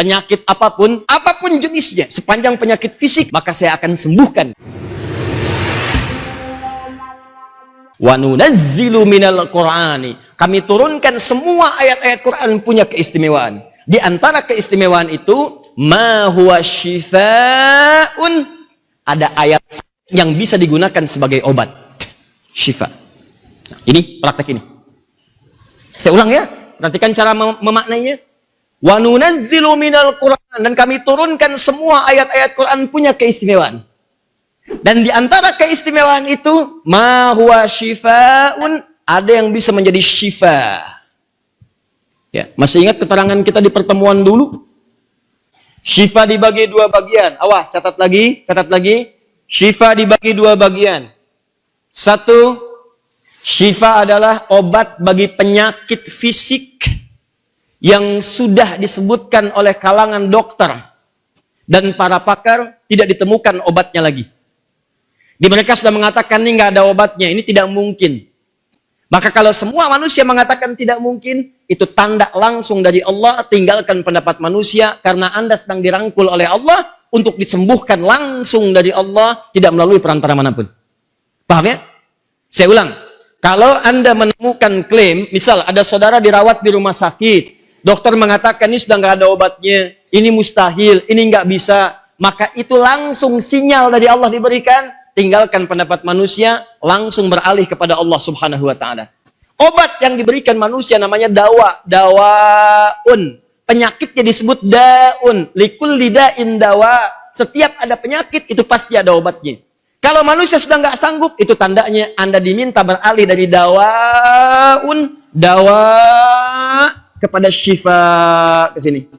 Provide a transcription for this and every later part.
penyakit apapun jenisnya, sepanjang penyakit fisik, maka saya akan sembuhkan. Wa nunazzilu minal Qur'ani, kami turunkan semua ayat-ayat Quran punya keistimewaan. Di antara keistimewaan itu, ma huwa syifaun, ada ayat yang bisa digunakan sebagai obat. Syifa. Ini praktek ini. Saya ulang ya, perhatikan cara memaknainya. Wa nunazzilu minal Qur'an, dan kami turunkan semua ayat-ayat Quran punya keistimewaan. Dan di antara keistimewaan itu, ma huwa syifaun, ada yang bisa menjadi syifa. Ya, masih ingat keterangan kita di pertemuan dulu? Syifa dibagi dua bagian. Awas, catat lagi. Syifa dibagi dua bagian. Satu, syifa adalah obat bagi penyakit fisik yang sudah disebutkan oleh kalangan dokter dan para pakar, tidak ditemukan obatnya lagi. Mereka sudah mengatakan ini nggak ada obatnya, ini tidak mungkin. Maka kalau semua manusia mengatakan tidak mungkin, itu tanda langsung dari Allah, tinggalkan pendapat manusia, karena Anda sedang dirangkul oleh Allah untuk disembuhkan langsung dari Allah, tidak melalui perantara manapun. Paham ya? Saya ulang, kalau Anda menemukan klaim, misal ada saudara dirawat di rumah sakit, dokter mengatakan ini sudah nggak ada obatnya, ini mustahil, ini nggak bisa, maka itu langsung sinyal dari Allah diberikan, tinggalkan pendapat manusia, langsung beralih kepada Allah Subhanahu wa Ta'ala. Obat yang diberikan manusia namanya dawaun. Penyakitnya disebut daun. Likulli da'in dawa. Setiap ada penyakit itu pasti ada obatnya. Kalau manusia sudah nggak sanggup, itu tandanya Anda diminta beralih dari dawaun, kepada syifa ke sini.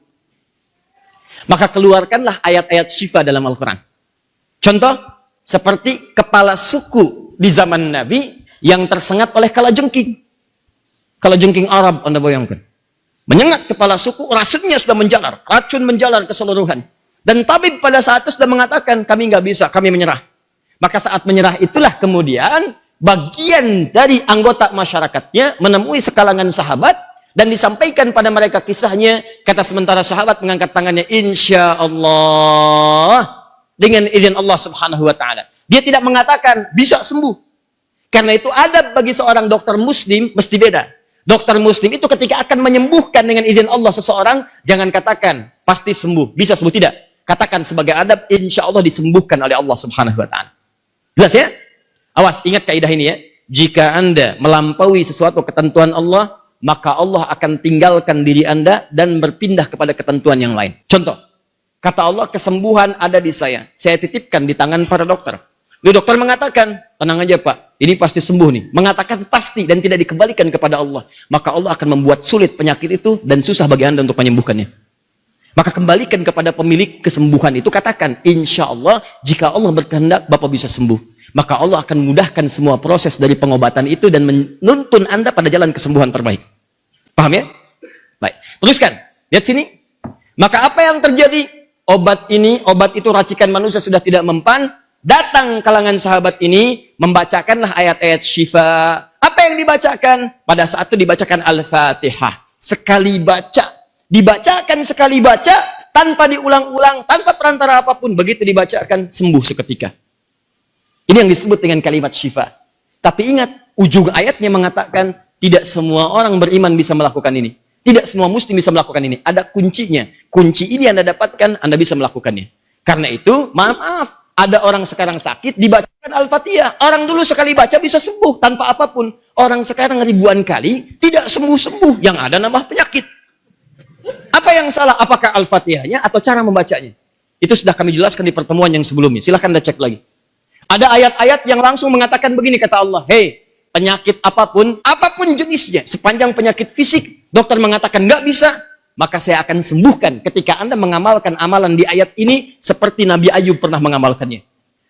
Maka keluarkanlah ayat-ayat syifa dalam Al-Quran. Contoh, seperti kepala suku di zaman Nabi yang tersengat oleh kalajengking. Kalajengking Arab, Anda bayangkan. Menyengat kepala suku, racunnya sudah menjalar. Racun menjalar keseluruhan. Dan tabib pada saat itu sudah mengatakan, kami nggak bisa, kami menyerah. Maka saat menyerah itulah kemudian bagian dari anggota masyarakatnya menemui sekalangan sahabat dan disampaikan pada mereka kisahnya. Kata sementara sahabat mengangkat tangannya, insya Allah, dengan izin Allah Subhanahu wa Ta'ala. Dia tidak mengatakan bisa sembuh. Karena itu adab bagi seorang dokter muslim mesti beda. Dokter muslim itu ketika akan menyembuhkan dengan izin Allah seseorang, jangan katakan pasti sembuh, bisa sembuh, tidak. Katakan sebagai adab, insya Allah disembuhkan oleh Allah Subhanahu wa Ta'ala. Jelas ya? Awas, ingat kaidah ini ya. Jika Anda melampaui sesuatu ketentuan Allah, maka Allah akan tinggalkan diri Anda dan berpindah kepada ketentuan yang lain. Contoh, kata Allah, kesembuhan ada di saya. Saya titipkan di tangan para dokter. Lalu dokter mengatakan, tenang aja Pak, ini pasti sembuh nih. Mengatakan pasti dan tidak dikembalikan kepada Allah. Maka Allah akan membuat sulit penyakit itu dan susah bagi Anda untuk menyembuhkannya. Maka kembalikan kepada pemilik kesembuhan itu, katakan, insya Allah, jika Allah berkehendak, Bapak bisa sembuh. Maka Allah akan mudahkan semua proses dari pengobatan itu dan menuntun Anda pada jalan kesembuhan terbaik. Paham ya? Baik, teruskan. Lihat sini. Maka apa yang terjadi? Obat itu racikan manusia sudah tidak mempan. Datang kalangan sahabat ini, membacakanlah ayat-ayat syifa. Apa yang dibacakan? Pada saat itu dibacakan Al-Fatihah. Sekali baca. Dibacakan sekali baca, tanpa diulang-ulang, tanpa perantara apapun. Begitu dibacakan, sembuh seketika. Ini yang disebut dengan kalimat syifa. Tapi ingat, ujung ayatnya mengatakan, tidak semua orang beriman bisa melakukan ini. Tidak semua muslim bisa melakukan ini. Ada kuncinya. Kunci ini Anda dapatkan, Anda bisa melakukannya. Karena itu, maaf, ada orang sekarang sakit, dibacakan Al-Fatihah. Orang dulu sekali baca bisa sembuh tanpa apapun. Orang sekarang ribuan kali tidak sembuh-sembuh. Yang ada nambah penyakit. Apa yang salah? Apakah Al-Fatihahnya atau cara membacanya? Itu sudah kami jelaskan di pertemuan yang sebelumnya. Silahkan Anda cek lagi. Ada ayat-ayat yang langsung mengatakan begini, kata Allah. Hei, penyakit apapun jenisnya, sepanjang penyakit fisik, dokter mengatakan nggak bisa, maka saya akan sembuhkan ketika Anda mengamalkan amalan di ayat ini seperti Nabi Ayub pernah mengamalkannya.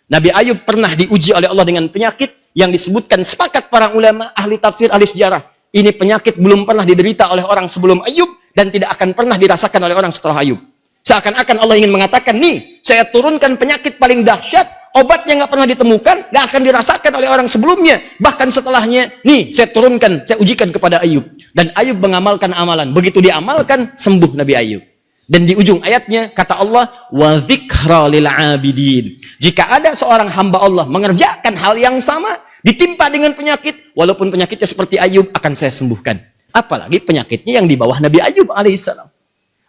Nabi Ayub pernah diuji oleh Allah dengan penyakit yang disebutkan sepakat para ulama, ahli tafsir, ahli sejarah. Ini penyakit belum pernah diderita oleh orang sebelum Ayub dan tidak akan pernah dirasakan oleh orang setelah Ayub. Seakan-akan Allah ingin mengatakan, nih, saya turunkan penyakit paling dahsyat, obatnya nggak pernah ditemukan, nggak akan dirasakan oleh orang sebelumnya, bahkan setelahnya, nih, saya turunkan, saya ujikan kepada Ayub. Dan Ayub mengamalkan amalan. Begitu diamalkan, sembuh Nabi Ayub. Dan di ujung ayatnya kata Allah, wa dzikra lil abidin. Jika ada seorang hamba Allah mengerjakan hal yang sama, ditimpa dengan penyakit, walaupun penyakitnya seperti Ayub, akan saya sembuhkan. Apalagi penyakitnya yang di bawah Nabi Ayub alaihissalam.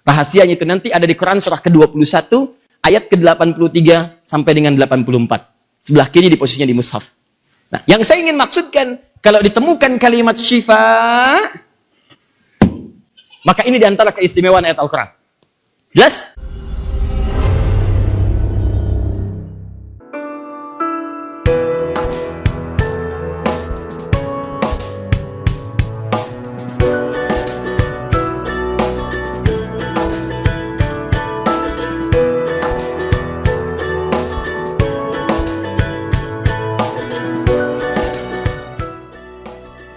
Rahasianya itu nanti ada di Quran surah ke-21 ayat ke-83 sampai dengan 84. Sebelah kiri di posisinya di mushaf. Nah, yang saya ingin maksudkan, kalau ditemukan kalimat syifa, maka ini diantara keistimewaan ayat Al-Quran. Jelas?